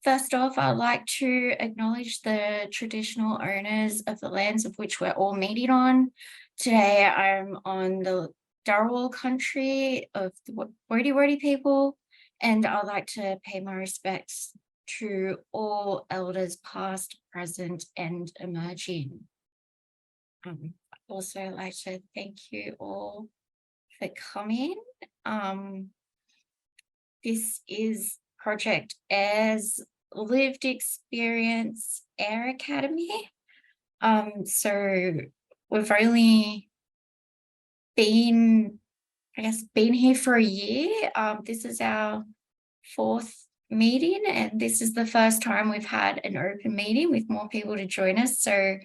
First off, I'd like to acknowledge the traditional owners of the lands of which we're all meeting on. Today, I'm on the Dharawal country of the Wodi people, and I'd like to pay my respects to all elders past, present, and emerging. I'd also like to thank you all for coming. This is Project AIR's Lived Experience Air Academy. So we've only been here for a year. This is our 4th meeting, and this is the first time we've had an open meeting with more people to join us. So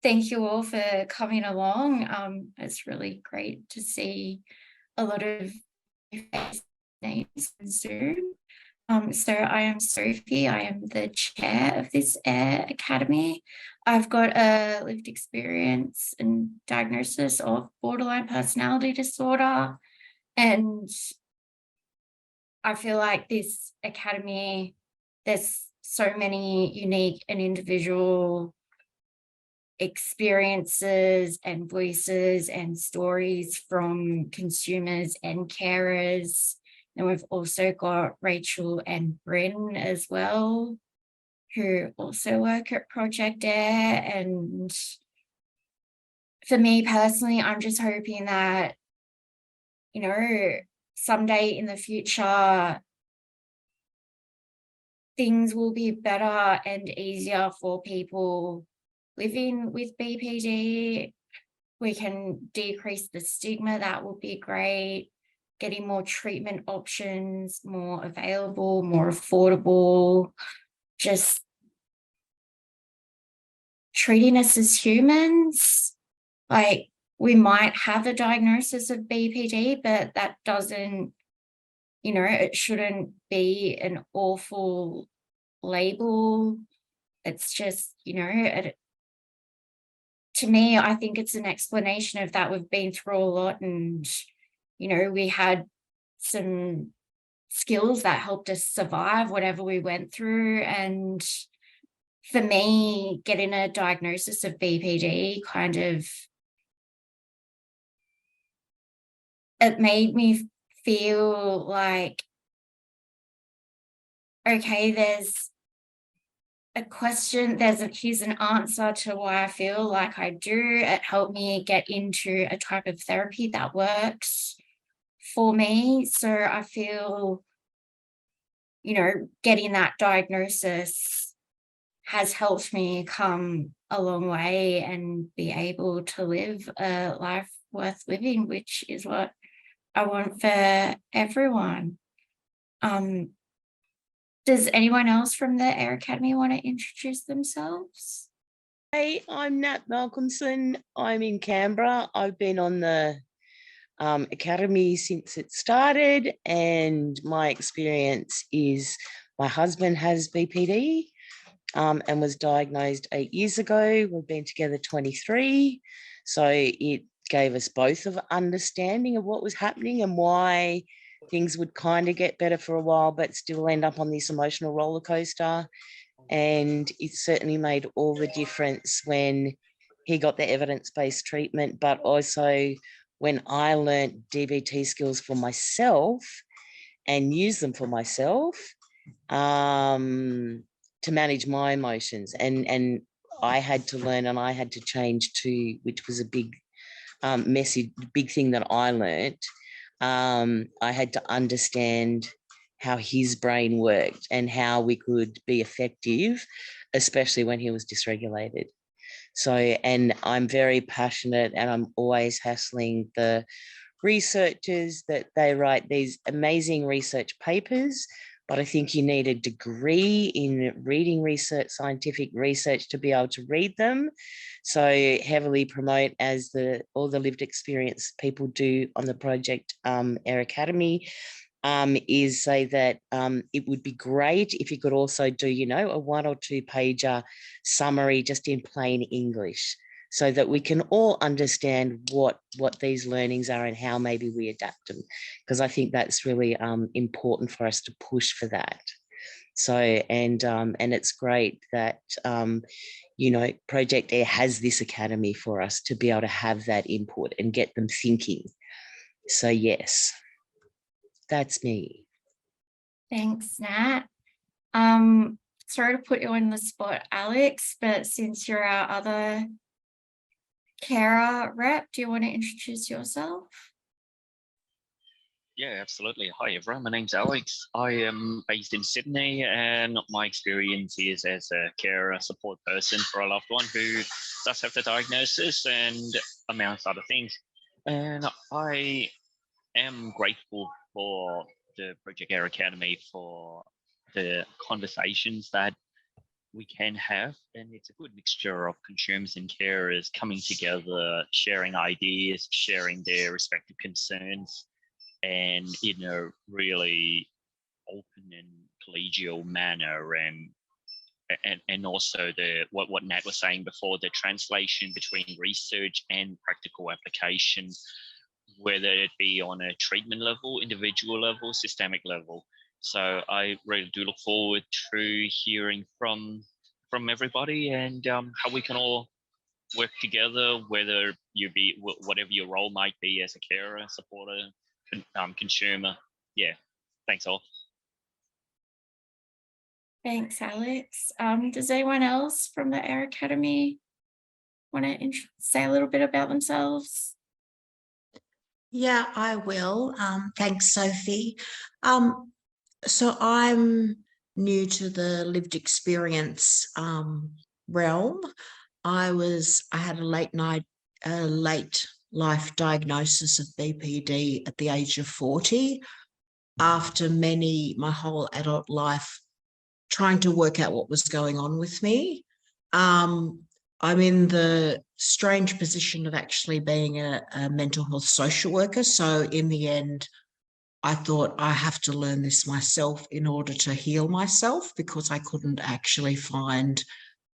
thank you all for coming along. It's really great to see a lot of names on Zoom. So I am Sophie. I am the chair of this AIR Academy. I've got a lived experience and diagnosis of borderline personality disorder. And I feel like this academy, there's so many unique and individual experiences and voices and stories from consumers and carers. And we've also got Rachel and Bryn as well, who also work at Project AIR. And for me personally, I'm just hoping that, someday in the future, things will be better and easier for people living with BPD. We can decrease the stigma. That would be great. Getting more treatment options, more available, more affordable, just treating us as humans. Like, we might have a diagnosis of BPD, but that doesn't, it shouldn't be an awful label. It's just, to me, I think it's an explanation of that. We've been through a lot, and we had some skills that helped us survive whatever we went through. And for me, getting a diagnosis of BPD it made me feel like, okay, there's a question, here's an answer to why I feel like I do. It helped me get into a type of therapy that works for me. So I feel, getting that diagnosis has helped me come a long way and be able to live a life worth living, which is what I want for everyone. Does anyone else from the AIR Academy want to introduce themselves? Hey, I'm Nat Malcolmson. I'm in Canberra. I've been on the academy since it started, and my experience is my husband has BPD and was diagnosed 8 years ago. We've been together 23, so it gave us both of understanding of what was happening and why things would kind of get better for a while but still end up on this emotional roller coaster. And it certainly made all the difference when he got the evidence-based treatment, but also when I learned DBT skills for myself and used them for myself to manage my emotions. And I had to learn and I had to change too, which was a big message, big thing that I learned. I had to understand how his brain worked and how we could be effective, especially when he was dysregulated. So, and I'm very passionate, and I'm always hassling the researchers that they write these amazing research papers, but I think you need a degree in reading research, scientific research, to be able to read them. So heavily promote, as all the lived experience people do on the Project AIR Academy, is say that it would be great if you could also do, a 1 or 2 pager summary just in plain English, so that we can all understand what these learnings are and how maybe we adapt them, because I think that's really important for us to push for that. So, and it's great that, you know, Project Air has this academy for us to be able to have that input and get them thinking. So yes, that's me. Thanks, Nat. Sorry to put you on the spot, Alex, but since you're our other carer rep, do you want to introduce yourself? Yeah, absolutely. Hi, everyone. My name's Alex. I am based in Sydney, and my experience is as a carer support person for a loved one who does have the diagnosis and amongst other things. And I am grateful for the Project Air Academy for the conversations that we can have. And it's a good mixture of consumers and carers coming together, sharing ideas, sharing their respective concerns, and in a really open and collegial manner. And also the what Nat was saying before, the translation between research and practical application, whether it be on a treatment level, individual level, systemic level. So I really do look forward to hearing from everybody, and how we can all work together, whether you be whatever your role might be as a carer, supporter, consumer. Yeah, thanks all. Thanks, Alex. Does anyone else from the Air Academy want to say a little bit about themselves? Yeah, I will. Thanks, Sophie. So I'm new to the lived experience realm. I had a late life diagnosis of BPD at the age of 40, after my whole adult life trying to work out what was going on with me. I'm in the strange position of actually being a mental health social worker. So in the end, I thought I have to learn this myself in order to heal myself, because I couldn't actually find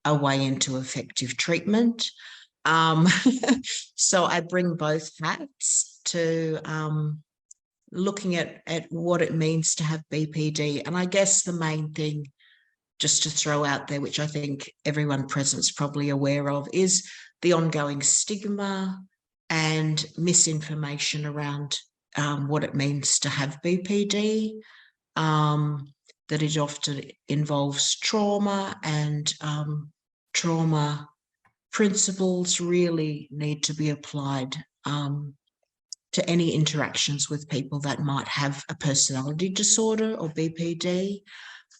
a way into effective treatment. So I bring both hats to looking at what it means to have BPD. And I guess the main thing, just to throw out there, which I think everyone present is probably aware of, is the ongoing stigma and misinformation around what it means to have BPD, that it often involves trauma, and trauma principles really need to be applied to any interactions with people that might have a personality disorder or BPD.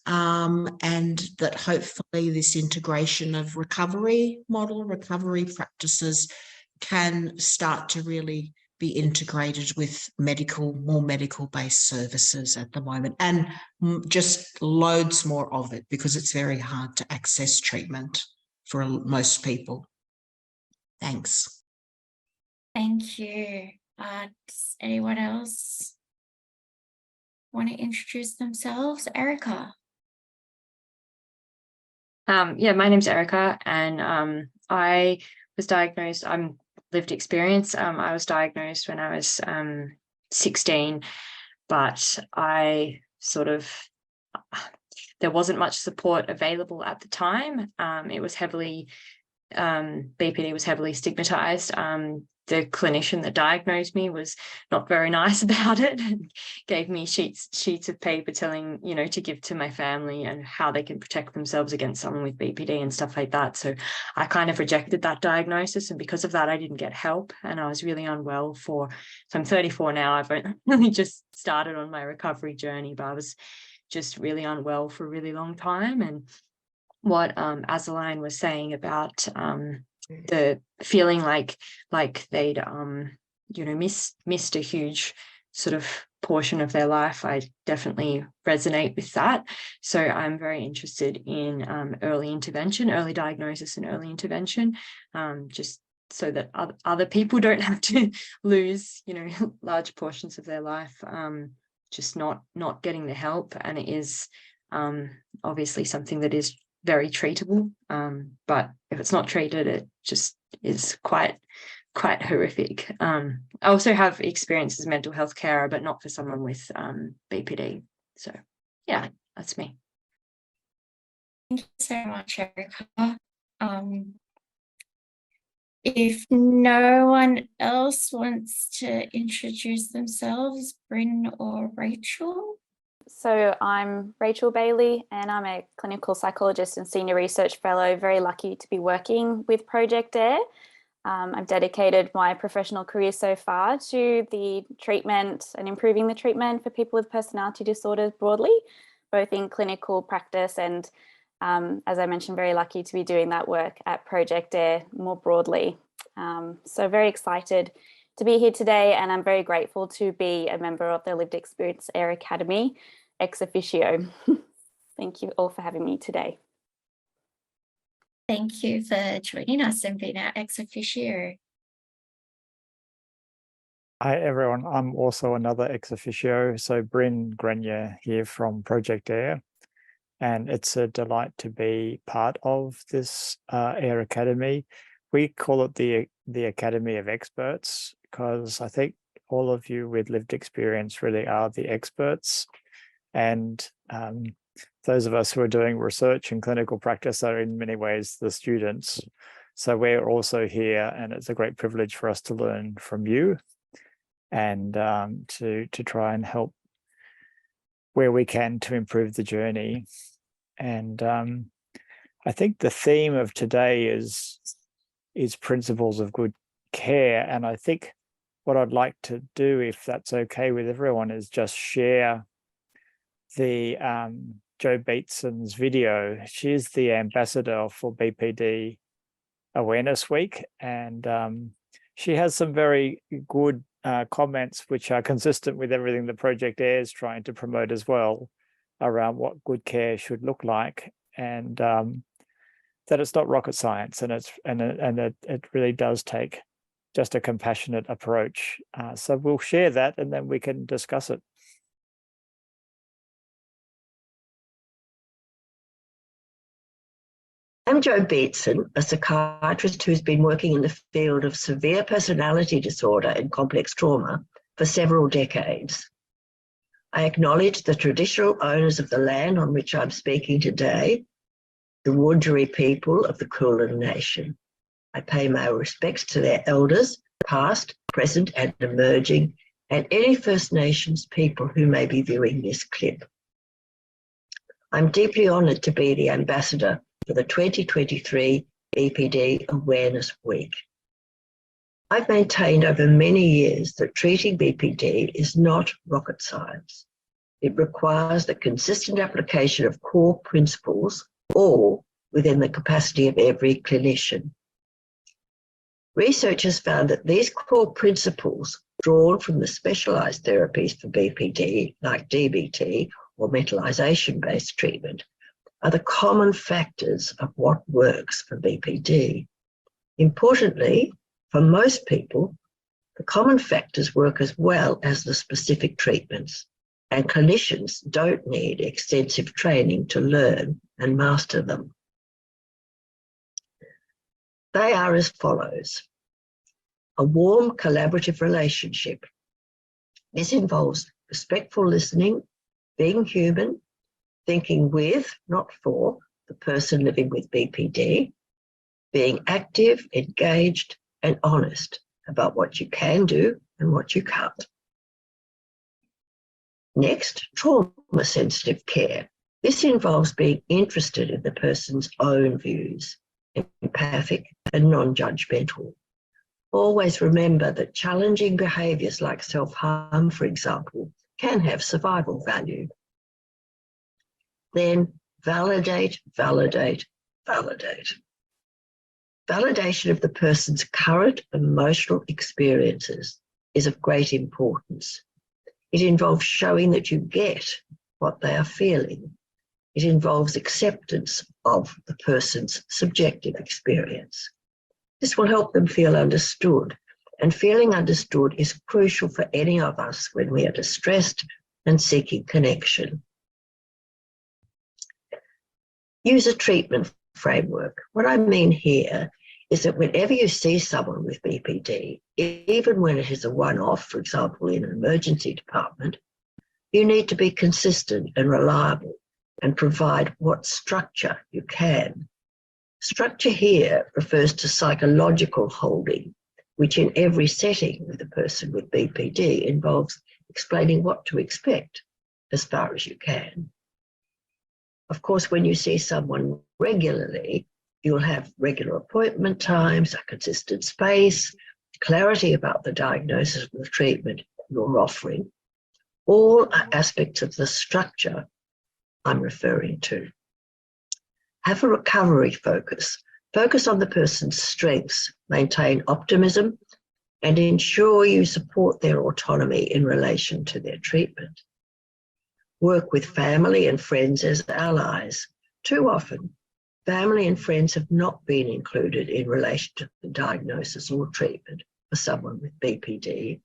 And that hopefully this integration of recovery practices can start to really be integrated with more medical-based services at the moment, and just loads more of it, because it's very hard to access treatment for most people. Thanks. Thank you. Does anyone else want to introduce themselves? Erica. Yeah, my name's Erica, and I was diagnosed, I'm lived experience. I was diagnosed when I was 16, but I sort of, there wasn't much support available at the time. It was heavily, BPD was heavily stigmatized. The clinician that diagnosed me was not very nice about it, and gave me sheets of paper telling, to give to my family and how they can protect themselves against someone with BPD and stuff like that. So I kind of rejected that diagnosis, and because of that, I didn't get help, and I was really unwell so I'm 34 now. I've only just started on my recovery journey, but I was just really unwell for a really long time. And what Azaline was saying about the feeling like they'd missed a huge sort of portion of their life, I definitely resonate with that. So I'm very interested in early diagnosis and early intervention, just so that other people don't have to lose large portions of their life, just not getting the help. And it is obviously something that is very treatable, but if it's not treated, it just is quite horrific. I also have experience as a mental health carer, but not for someone with BPD. So yeah, that's me. you so much, Erica. If no one else wants to introduce themselves, Bryn or Rachel. So I'm Rachel Bailey and I'm a clinical psychologist and senior research fellow, very lucky to be working with Project AIR. I've dedicated my professional career so far to the treatment and improving the treatment for people with personality disorders broadly, both in clinical practice and, as I mentioned, very lucky to be doing that work at Project AIR more broadly. So very excited to be here today, and I'm very grateful to be a member of the Lived Experience AIR Academy ex officio. Thank you all for having me today. Thank you for joining us and being our ex officio. Hi everyone, I'm also another ex officio, so Bryn Grenier here from Project AIR, and it's a delight to be part of this AIR Academy. We call it the Academy of Experts because I think all of you with lived experience really are the experts, and those of us who are doing research and clinical practice are in many ways the students. So we're also here, and it's a great privilege for us to learn from you and to try and help where we can to improve the journey. And I think the theme of today is principles of good care. And I think what I'd like to do, if that's okay with everyone, is just share the Jo Beatson's video. She's the ambassador for BPD Awareness Week, and she has some very good comments which are consistent with everything the Project AIR is trying to promote as well, around what good care should look like, and that it's not rocket science, and it really does take just a compassionate approach. So we'll share that, and then we can discuss it. I'm Jo Beatson, a psychiatrist who's been working in the field of severe personality disorder and complex trauma for several decades. I acknowledge the traditional owners of the land on which I'm speaking today, the Wurundjeri people of the Kulin Nation. I pay my respects to their elders, past, present, and emerging, and any First Nations people who may be viewing this clip. I'm deeply honoured to be the ambassador for the 2023 BPD Awareness Week. I've maintained over many years that treating BPD is not rocket science. It requires the consistent application of core principles, all within the capacity of every clinician. Research has found that these core principles, drawn from the specialised therapies for BPD, like DBT or mentalisation-based treatment, are the common factors of what works for BPD. Importantly, for most people, the common factors work as well as the specific treatments, and clinicians don't need extensive training to learn and master them. They are as follows. A warm, collaborative relationship. This involves respectful listening, being human, thinking with, not for, the person living with BPD, being active, engaged, and honest about what you can do and what you can't. Next, trauma-sensitive care. This involves being interested in the person's own views, empathic and non-judgmental. Always remember that challenging behaviours like self-harm, for example, can have survival value. Then validate, validate, validate. Validation of the person's current emotional experiences is of great importance. It involves showing that you get what they are feeling. It involves acceptance of the person's subjective experience. This will help them feel understood, and feeling understood is crucial for any of us when we are distressed and seeking connection. Use a treatment framework. What I mean here is that whenever you see someone with BPD, even when it is a one-off, for example, in an emergency department, you need to be consistent and reliable and provide what structure you can. Structure here refers to psychological holding, which in every setting with a person with BPD involves explaining what to expect as far as you can. Of course, when you see someone regularly, you'll have regular appointment times, a consistent space, clarity about the diagnosis and the treatment you're offering. All are aspects of the structure I'm referring to. Have a recovery focus. Focus on the person's strengths, maintain optimism, and ensure you support their autonomy in relation to their treatment. Work with family and friends as allies. Too often, family and friends have not been included in relation to the diagnosis or treatment for someone with BPD.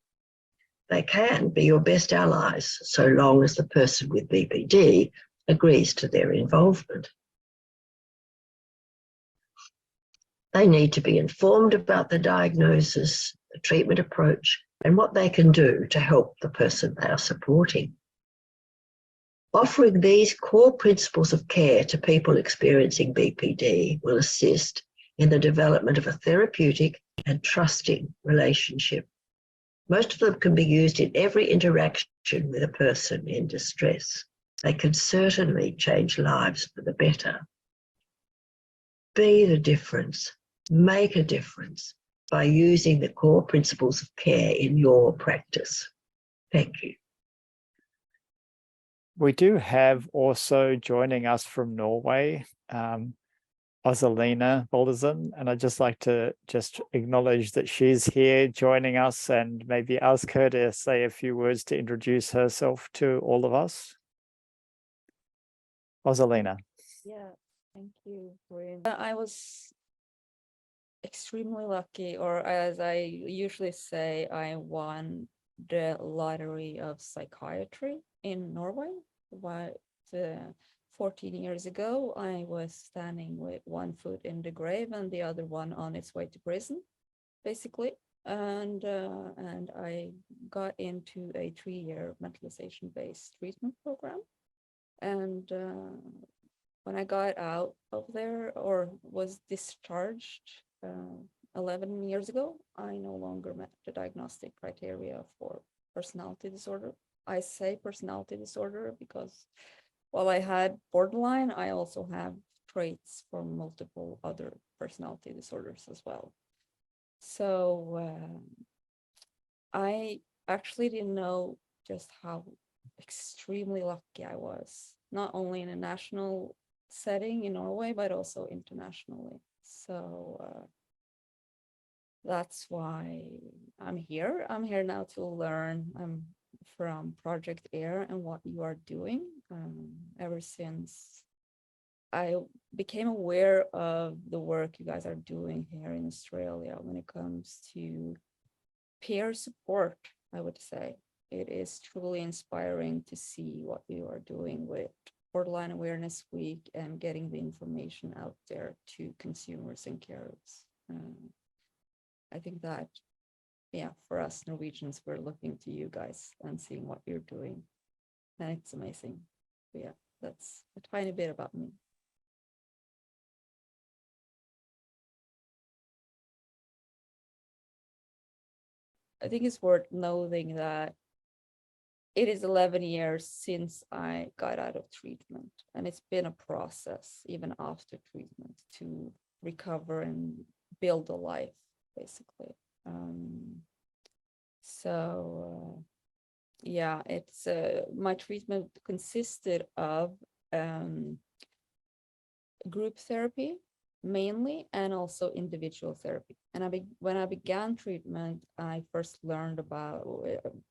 They can be your best allies so long as the person with BPD agrees to their involvement. They need to be informed about the diagnosis, the treatment approach, and what they can do to help the person they are supporting. Offering these core principles of care to people experiencing BPD will assist in the development of a therapeutic and trusting relationship. Most of them can be used in every interaction with a person in distress. They can certainly change lives for the better. Be the difference, make a difference by using the core principles of care in your practice. Thank you. We do have also joining us from Norway, Osalina Baldersen, and I'd just like to acknowledge that she's here joining us and maybe ask her to say a few words to introduce herself to all of us. Osalina. Yeah, thank you, Bryn. I was extremely lucky, or as I usually say, I won the lottery of psychiatry in Norway. 14 years ago, I was standing with one foot in the grave and the other one on its way to prison, basically. And I got into a 3-year mentalization-based treatment program. And when I got out of there or was discharged 11 years ago, I no longer met the diagnostic criteria for personality disorder. I say personality disorder because while I had borderline, I also have traits from multiple other personality disorders as well. So I actually didn't know just how extremely lucky I was, not only in a national setting in Norway, but also internationally. So that's why I'm here. I'm here now to learn from Project AIR and what you are doing. Ever since I became aware of the work you guys are doing here in Australia when it comes to peer support, I would say. It is truly inspiring to see what you are doing with Borderline Awareness Week and getting the information out there to consumers and carers. I think that, yeah, for us Norwegians, we're looking to you guys and seeing what you're doing. And it's amazing. But yeah, that's a tiny bit about me. I think it's worth noting that it is 11 years since I got out of treatment, and it's been a process even after treatment to recover and build a life, basically. Yeah, it's my treatment consisted of group therapy mainly, and also individual therapy. And when I began treatment, I first learned about,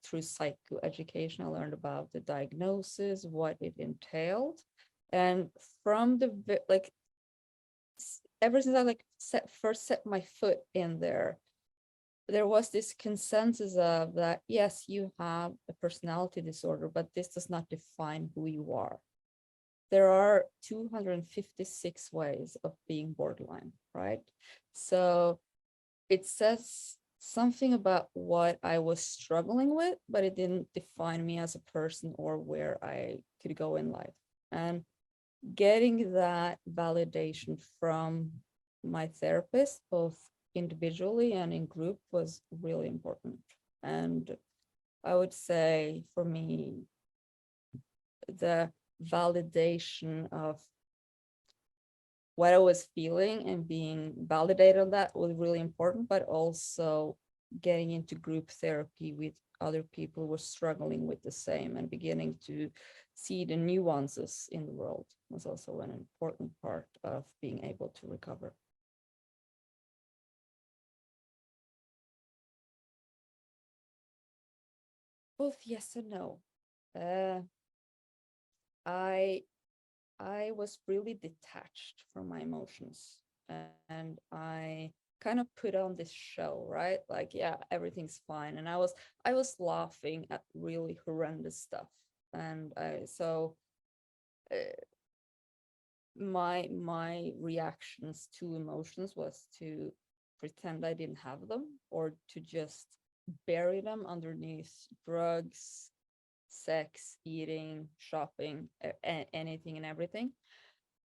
through psychoeducation, I learned about the diagnosis, what it entailed. And from the, like, ever since I first set my foot in there was this consensus of that, yes, you have a personality disorder, but this does not define who you are. There are 256 ways of being borderline, right? So it says something about what I was struggling with, but it didn't define me as a person or where I could go in life. And getting that validation from my therapist, both individually and in group, was really important. And I would say for me, the validation of what I was feeling and being validated on that was really important, but also getting into group therapy with other people who were struggling with the same and beginning to see the nuances in the world was also an important part of being able to recover. Both yes and no. I was really detached from my emotions, and I kind of put on this show, right? Like, yeah, everything's fine. And I was laughing at really horrendous stuff. And my reactions to emotions was to pretend I didn't have them, or to just bury them underneath drugs, sex, eating, shopping, anything and everything.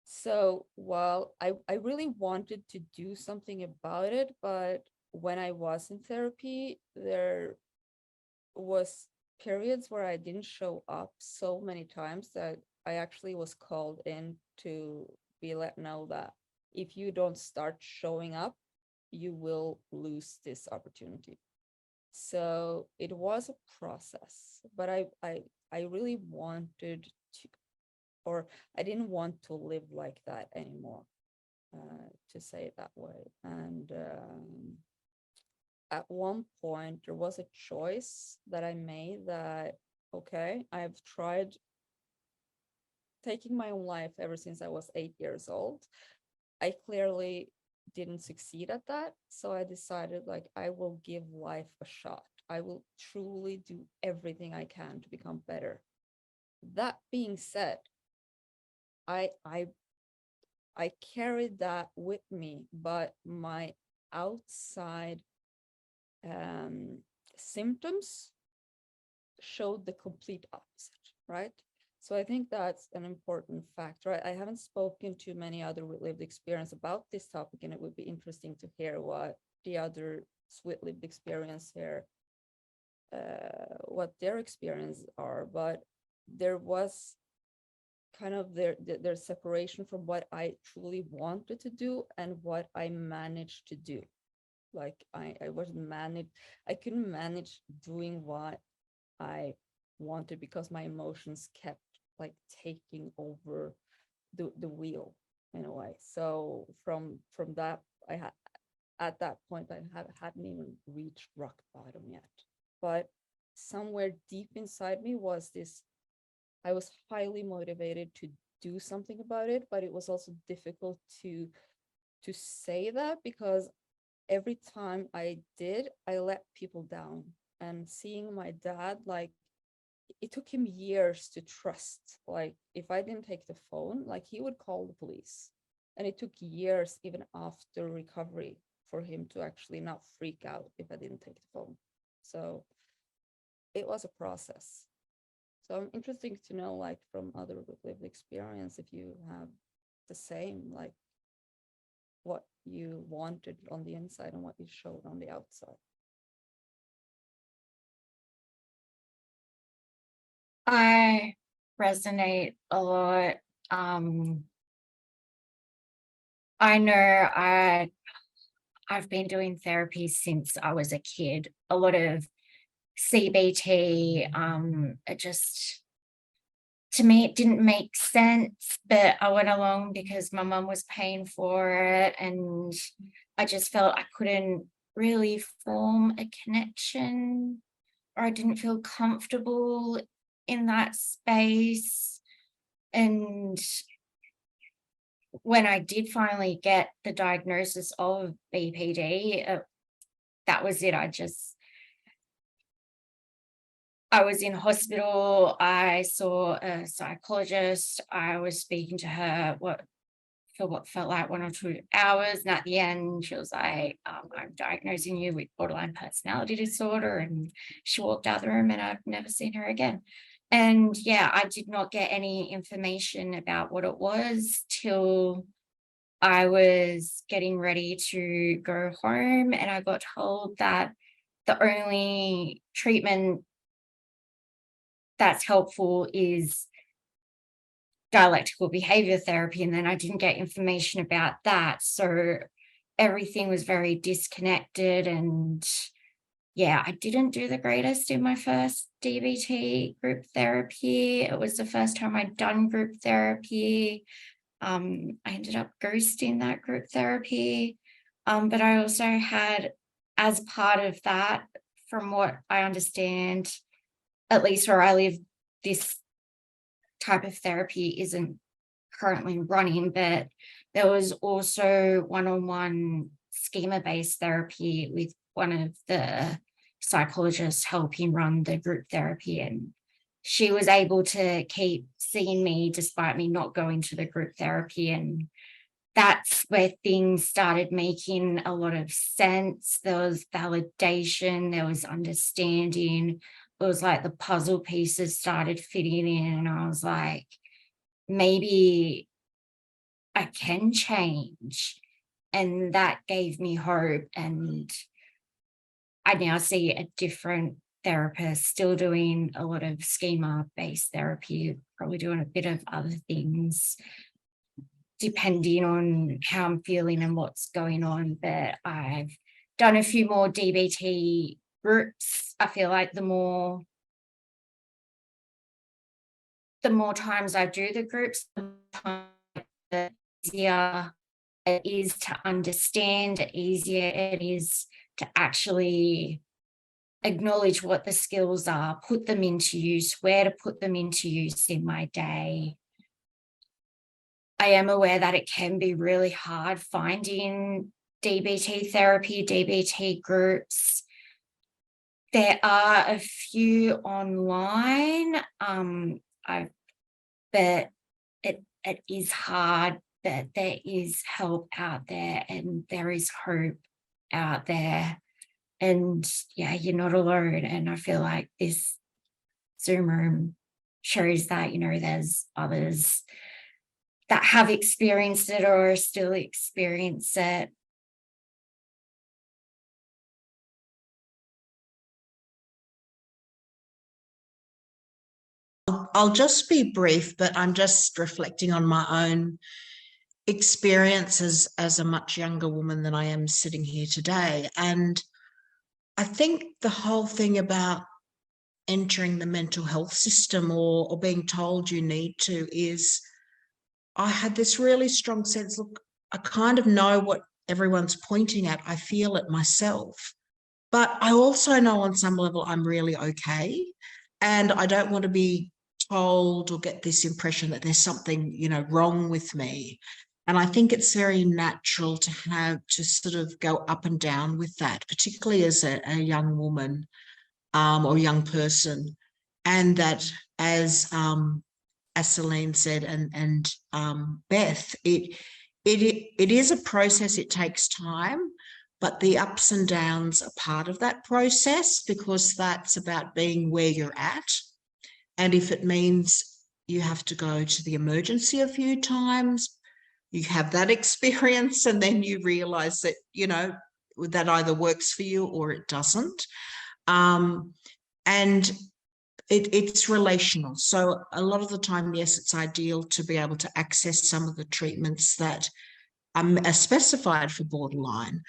So while I really wanted to do something about it, but when I was in therapy, there was periods where I didn't show up so many times that I actually was called in to be let know that if you don't start showing up, you will lose this opportunity. So it was a process, but I really wanted to, or I didn't want to live like that anymore, to say it that way. And at one point, there was a choice that I made that, okay, I've tried taking my own life ever since I was 8 years old. I clearly didn't succeed at that. So I decided, like, I will give life a shot. I will truly do everything I can to become better. That being said, I carried that with me, but my outside symptoms showed the complete opposite, right? So I think that's an important factor. I haven't spoken to many other with lived experience about this topic, and it would be interesting to hear what the other with lived experience here, what their experience are. But there was kind of their separation from what I truly wanted to do and what I managed to do. Like I couldn't manage doing what I wanted because my emotions kept like taking over the wheel in a way. So from that, I had at that point hadn't even reached rock bottom yet. But somewhere deep inside me was this, I was highly motivated to do something about it, but it was also difficult to say that because every time I did, I let people down. And seeing my dad, like, it took him years to trust, like, if I didn't take the phone, like, he would call the police. And it took years, even after recovery, for him to actually not freak out if I didn't take the phone. So it was a process. So I'm interested to know, like, from other lived experience, if you have the same, like, what you wanted on the inside and what you showed on the outside. I resonate a lot. I know I've been doing therapy since I was a kid. A lot of CBT, it just, to me, it didn't make sense, but I went along because my mum was paying for it, and I just felt I couldn't really form a connection, or I didn't feel comfortable in that space. And when I did finally get the diagnosis of BPD, that was it. I was in hospital. I saw a psychologist. I was speaking to her for what felt like 1 or 2 hours. And at the end, she was like, I'm diagnosing you with borderline personality disorder. And she walked out the room, and I've never seen her again. And yeah, I did not get any information about what it was till I was getting ready to go home, and I got told that the only treatment that's helpful is dialectical behavior therapy. And then I didn't get information about that. So everything was very disconnected. And yeah, I didn't do the greatest in my first DBT group therapy. It was the first time I'd done group therapy. I ended up ghosting that group therapy. But I also had, as part of that, from what I understand, at least where I live, this type of therapy isn't currently running, but there was also one-on-one schema-based therapy with one of the psychologists helping run the group therapy, and she was able to keep seeing me despite me not going to the group therapy. And that's where things started making a lot of sense. There was validation, there was understanding. It was like the puzzle pieces started fitting in, and I was like, maybe I can change. And that gave me hope. And I now see a different therapist, still doing a lot of schema-based therapy, probably doing a bit of other things, depending on how I'm feeling and what's going on. But I've done a few more DBT groups. I feel like the more times I do the groups, the easier it is to understand, the easier it is to actually acknowledge what the skills are, put them into use, where to put them into use in my day. I am aware that it can be really hard finding DBT therapy, DBT groups. There are a few online, but it is hard, but there is help out there and there is hope out there. And yeah, you're not alone. And I feel like this Zoom room shows that, you know, there's others that have experienced it or still experience it. I'll just be brief, but I'm just reflecting on my own experiences as a much younger woman than I am sitting here today. And I think the whole thing about entering the mental health system or being told you need to is, I had this really strong sense, look, I kind of know what everyone's pointing at. I feel it myself. But I also know on some level I'm really okay. And I don't want to be told or get this impression that there's something, you know, wrong with me. And I think it's very natural to have to sort of go up and down with that, particularly as a young woman or young person. And that, as Celine said, and Beth, it is a process. It takes time, but the ups and downs are part of that process, because that's about being where you're at. And if it means you have to go to the emergency a few times, you have that experience, and then you realize that, you know, that either works for you or it doesn't. And it's relational. So a lot of the time, yes, it's ideal to be able to access some of the treatments that are specified for borderline.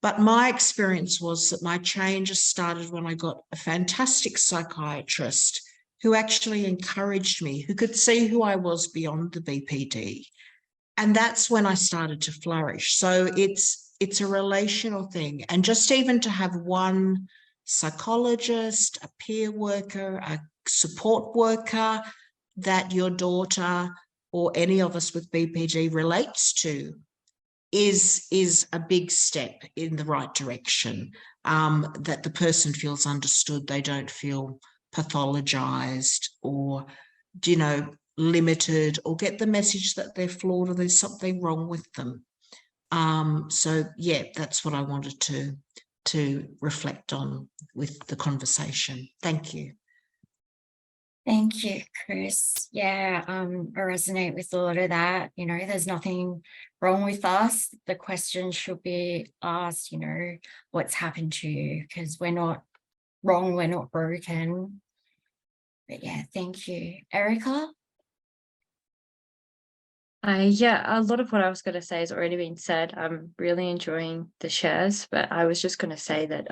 But my experience was that my changes started when I got a fantastic psychiatrist who actually encouraged me, who could see who I was beyond the BPD. And that's when I started to flourish. So it's a relational thing. And just even to have one psychologist, a peer worker, a support worker that your daughter or any of us with BPD relates to is a big step in the right direction, that the person feels understood. They don't feel pathologized or, you know, limited, or get the message that they're flawed or there's something wrong with them. So yeah, that's what I wanted to reflect on with the conversation. Thank you. Thank you, Chris. Yeah, I resonate with a lot of that. You know, there's nothing wrong with us. The question should be asked, you know, what's happened to you? Because we're not wrong, we're not broken. But yeah, thank you. Erica? Yeah, a lot of what I was going to say has already been said. I'm really enjoying the shares, but I was just going to say that,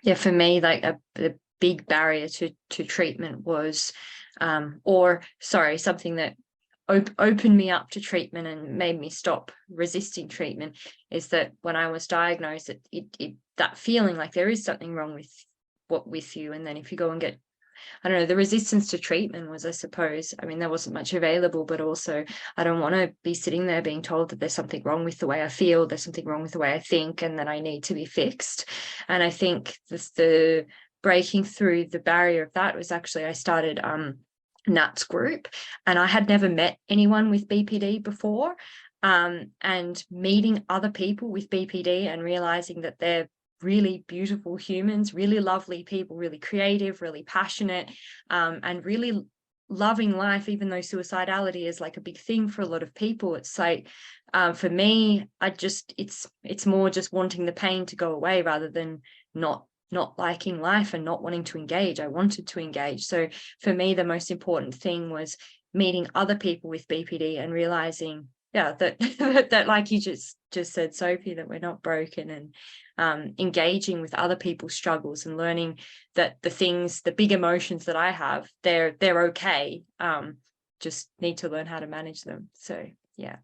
yeah, for me, like the big barrier to treatment was, something that opened me up to treatment and made me stop resisting treatment is that when I was diagnosed, that feeling like there is something wrong with you, and then if you go and get, I don't know, the resistance to treatment was, I suppose, I mean, there wasn't much available, but also I don't want to be sitting there being told that there's something wrong with the way I feel, there's something wrong with the way I think, and that I need to be fixed. And I think the breaking through the barrier of that was actually, I started Nat's group, and I had never met anyone with BPD before. And meeting other people with BPD and realizing that they're really beautiful humans, really lovely people, really creative, really passionate, and really loving life, even though suicidality is like a big thing for a lot of people. It's like, for me, it's more just wanting the pain to go away rather than not liking life and not wanting to engage. I wanted to engage. So for me, the most important thing was meeting other people with BPD and realizing, yeah, that that like you just said, Sophie, that we're not broken, and engaging with other people's struggles and learning that the big emotions that I have, they're okay. Just need to learn how to manage them. So yeah.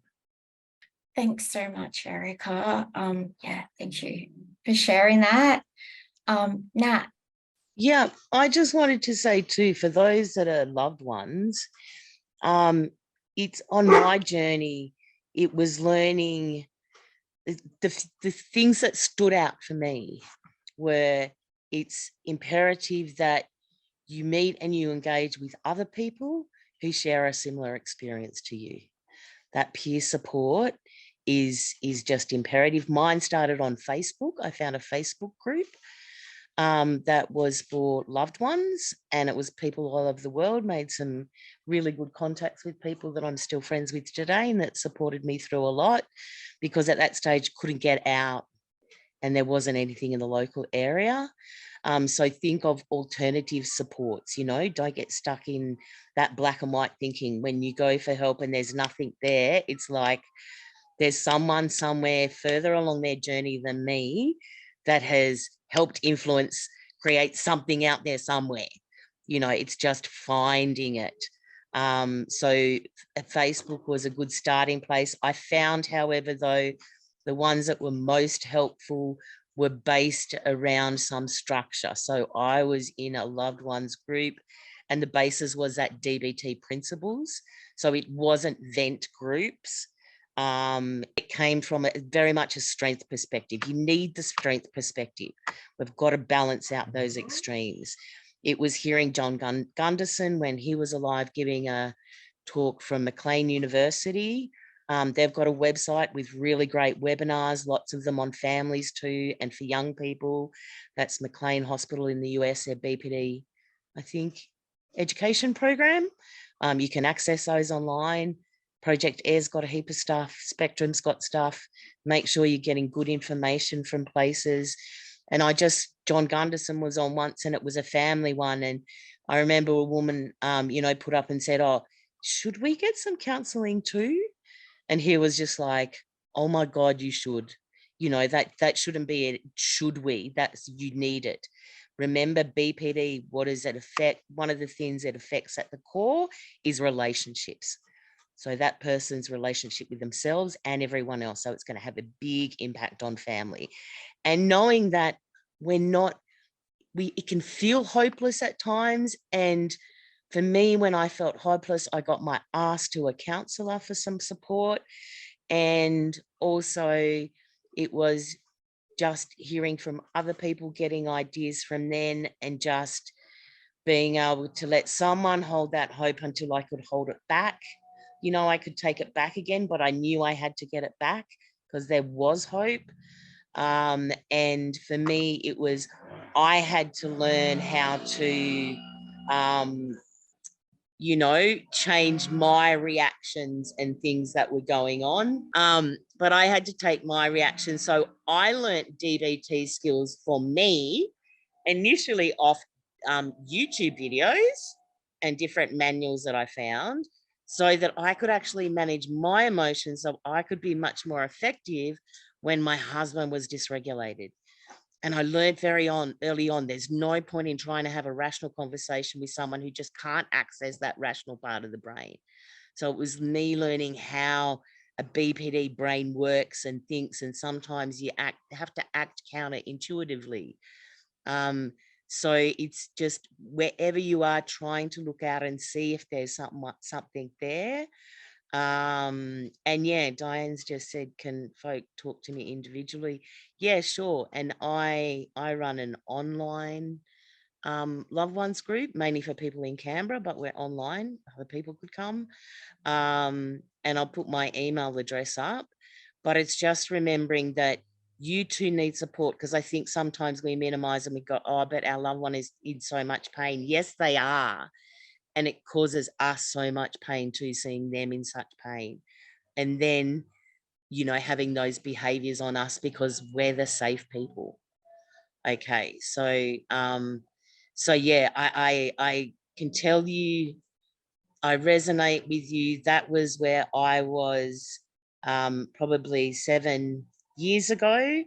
Thanks so much, Erica. Yeah, thank you for sharing that. Nat? Yeah, I just wanted to say too, for those that are loved ones, it's on my journey, it was learning the things that stood out for me were it's imperative that you meet and you engage with other people who share a similar experience to you. That peer support is just imperative. Mine started on Facebook. I found a Facebook group that was for loved ones, and it was people all over the world, made some really good contacts with people that I'm still friends with today and that supported me through a lot, because at that stage couldn't get out and there wasn't anything in the local area. So think of alternative supports, you know, don't get stuck in that black and white thinking. When you go for help and there's nothing there, it's like there's someone somewhere further along their journey than me that has helped influence, create something out there somewhere. You know, it's just finding it. So Facebook was a good starting place. I found, however, though, the ones that were most helpful were based around some structure. So I was in a loved ones group, and the basis was that DBT principles. So it wasn't vent groups. It came from very much a strength perspective. You need the strength perspective. We've got to balance out those extremes. It was hearing John Gunderson when he was alive giving a talk from Maclean University. They've got a website with really great webinars, lots of them on families too, and for young people. That's Maclean Hospital in the US, their BPD, I think, education program. You can access those online. Project Air's got a heap of stuff. Spectrum's got stuff. Make sure you're getting good information from places. And John Gunderson was on once, and it was a family one. And I remember a woman, put up and said, "Oh, should we get some counselling too?" And he was just like, "Oh my God, you should. You know, that shouldn't be it. Should we? You need it. Remember, BPD, what does it affect? One of the things it affects at the core is relationships. So that person's relationship with themselves and everyone else. So it's going to have a big impact on family. And knowing that it can feel hopeless at times. And for me, when I felt hopeless, I got my ass to a counsellor for some support. And also it was just hearing from other people, getting ideas from them, and just being able to let someone hold that hope until I could hold it back. You know, I could take it back again, but I knew I had to get it back because there was hope. And for me, it was, I had to learn how to you know, change my reactions and things that were going on. But I had to take my reaction. So I learnt DBT skills for me initially off YouTube videos and different manuals that I found, so that I could actually manage my emotions, so I could be much more effective when my husband was dysregulated. And I learned early on, there's no point in trying to have a rational conversation with someone who just can't access that rational part of the brain. So it was me learning how a BPD brain works and thinks, and sometimes you have to act counterintuitively. So it's just wherever you are, trying to look out and see if there's something there. And yeah, Diane's just said, can folk talk to me individually? Yeah, sure. And I run an online loved ones group, mainly for people in Canberra, but we're online, other people could come. And I'll put my email address up, but it's just remembering that you too need support, because I think sometimes we minimize and we go, oh, I bet our loved one is in so much pain. Yes, they are. And it causes us so much pain too, seeing them in such pain. And then, you know, having those behaviors on us because we're the safe people. Okay. So, yeah, I can tell you, I resonate with you. That was where I was probably 7 years ago.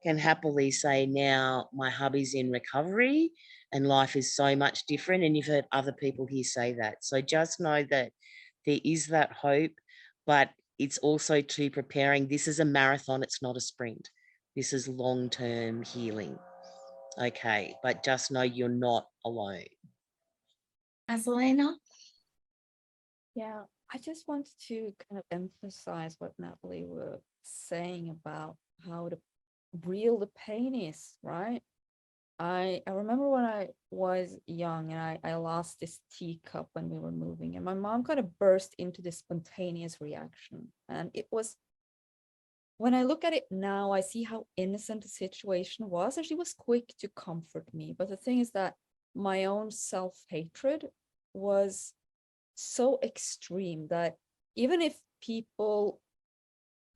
Can happily say now my hubby's in recovery and life is so much different. And you've heard other people here say that. So just know that there is that hope, but it's also too preparing. This is a marathon. It's not a sprint. This is long-term healing. Okay. But just know you're not alone. Azalina? Yeah, I just wanted to kind of emphasize what Natalie was saying about how real the pain is, right? I remember when I was young and I lost this teacup when we were moving, and my mom kind of burst into this spontaneous reaction. And it was, when I look at it now, I see how innocent the situation was, and she was quick to comfort me. But the thing is that my own self-hatred was so extreme that even if people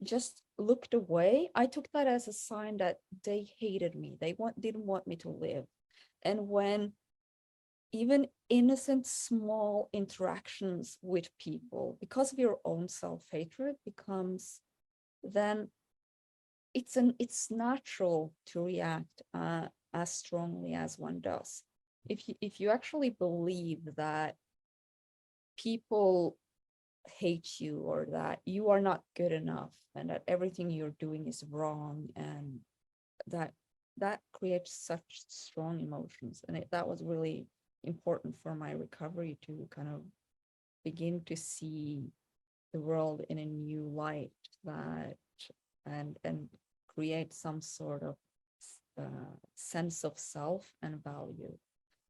just looked away, I took that as a sign that they hated me. They didn't want me to live. And when even innocent small interactions with people, because of your own self-hatred, becomes, then it's natural to react as strongly as one does. If you actually believe that people hate you, or that you are not good enough, and that everything you're doing is wrong, and that creates such strong emotions. And that was really important for my recovery, to kind of begin to see the world in a new light, that and create some sort of sense of self and value.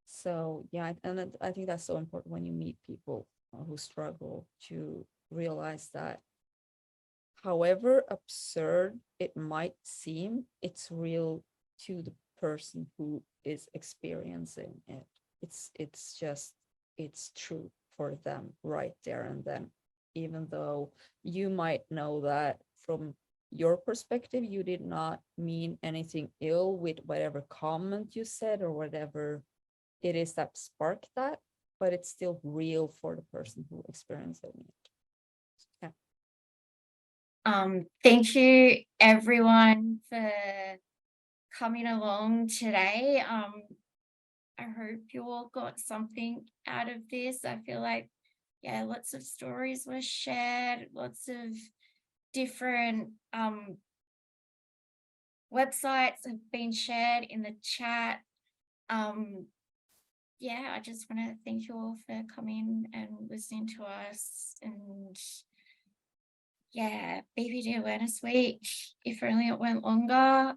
So yeah, and I think that's so important when you meet people who struggle, to realize that however absurd it might seem, it's real to the person who is experiencing it. It's true for them right there and then, even though you might know that from your perspective, you did not mean anything ill with whatever comment you said or whatever it is that sparked that, but it's still real for the person who experienced it. Yeah. Thank you everyone for coming along today. I hope you all got something out of this. I feel like, yeah, lots of stories were shared, lots of different websites have been shared in the chat. Yeah, I just want to thank you all for coming and listening to us. And yeah, BPD Awareness Week, if only it went longer,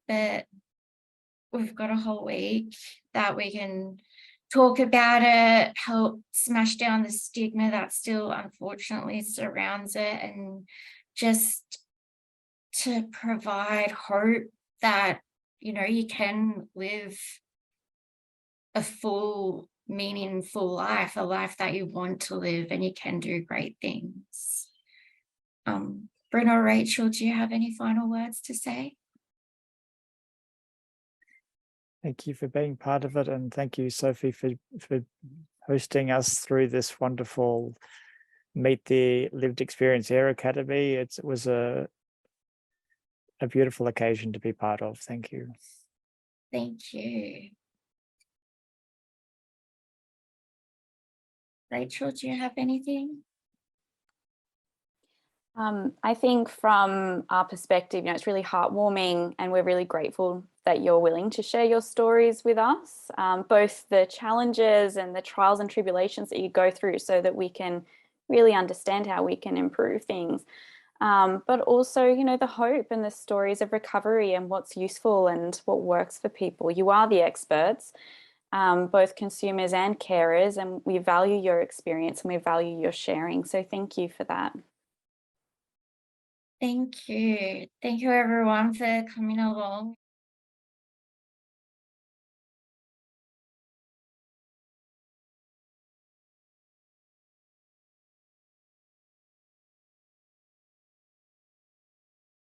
but we've got a whole week that we can talk about it, help smash down the stigma that still unfortunately surrounds it, and just to provide hope that, you know, you can live a full meaningful life, a life that you want to live, and you can do great things. Bryn or Rachel, do you have any final words to say? Thank you for being part of it, and thank you, Sophie, for hosting us through this wonderful Meet the Lived Experience Air Academy. It was a beautiful occasion to be part of. Thank you. Thank you. Rachel, do you have anything? I think from our perspective, it's really heartwarming, and we're really grateful that you're willing to share your stories with us, both the challenges and the trials and tribulations that you go through, so that we can really understand how we can improve things. But also, the hope and the stories of recovery and what's useful and what works for people. You are the experts, both consumers and carers, and we value your experience and we value your sharing. So thank you for that. Thank you. Thank you everyone for coming along.